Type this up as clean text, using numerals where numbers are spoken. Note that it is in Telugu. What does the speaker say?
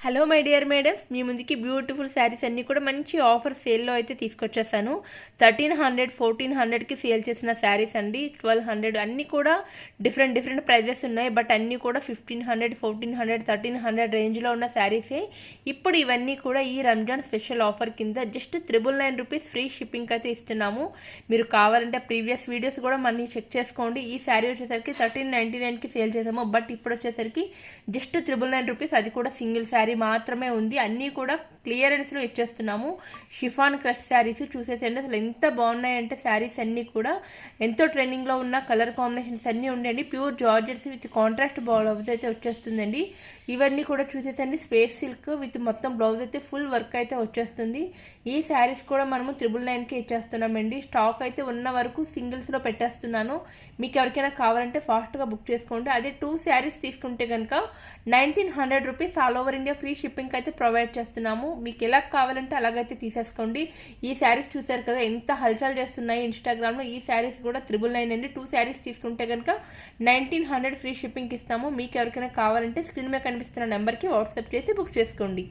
హలో మై డియర్ మేడమ్స్, మీ ముందుకి బ్యూటిఫుల్ శారీస్ అన్నీ కూడా మంచి ఆఫర్ సేల్లో అయితే తీసుకొచ్చేసాను. 1300 1400కి సేల్ చేసిన శారీస్ అండి. 1200 అన్నీ కూడా డిఫరెంట్ ప్రైజెస్ ఉన్నాయి. బట్ అన్నీ కూడా 1500 1400 1300 రేంజ్లో ఉన్న శారీసే. ఇప్పుడు ఇవన్నీ కూడా ఈ రంజాన్ స్పెషల్ ఆఫర్ కింద జస్ట్ 999 రూపీస్ ఫ్రీ షిప్పింగ్ అయితే ఇస్తున్నాము. మీరు కావాలంటే ప్రీవియస్ వీడియోస్ కూడా మనీ చెక్ చేసుకోండి. ఈ శారీ వచ్చేసరికి 1399కి సేల్ చేసాము. బట్ ఇప్పుడు వచ్చేసరికి జస్ట్ 999 రూపీస్, అది కూడా సింగిల్ శారీ మాత్రమే ఉంది. అన్నీ కూడా క్లియరెన్స్లో ఇచ్చేస్తున్నాము. షిఫాన్ క్రష్ శారీస్ చూసేసండి, అసలు ఎంత బాగున్నాయంటే శారీస్ అన్నీ కూడా ఎంతో ట్రెండింగ్లో ఉన్న కలర్ కాంబినేషన్స్ అన్నీ ఉండండి. Pure georgettes with contrast blouse అయితే వచ్చేస్తుందండి. ఇవన్నీ కూడా చూసేసండి, స్పేస్ సిల్క్ విత్ మొత్తం బ్లౌజ్ అయితే ఫుల్ వర్క్ అయితే వచ్చేస్తుంది. ఈ శారీస్ కూడా మనము 999కి ఇచ్చేస్తున్నామండి. స్టాక్ అయితే ఉన్న వరకు సింగిల్స్లో పెట్టేస్తున్నాను. మీకు ఎవరికైనా కావాలంటే ఫాస్ట్గా బుక్ చేసుకోండి. అదే 2 శారీస్ తీసుకుంటే కనుక 1900 rupees all over India free shipping అయితే ప్రొవైడ్ చేస్తున్నాము. మీకు ఎలా కావాలంటే అలాగైతే తీసేసుకోండి. ఈ శారీస్ చూసారు కదా ఎంత హల్చల్ చేస్తున్నాయి ఇన్స్టాగ్రామ్లో. ఈ శారీస్ కూడా 999 అండి. 2 శారీస్ తీసుకుంటే కనుక 1900 ఫ్రీ షిప్పింగ్ ఇస్తాము. మీకు ఎవరికైనా కావాలంటే స్క్రీన్ మీద కనిపిస్తున్న నెంబర్కి వాట్సాప్ చేసి బుక్ చేసుకోండి.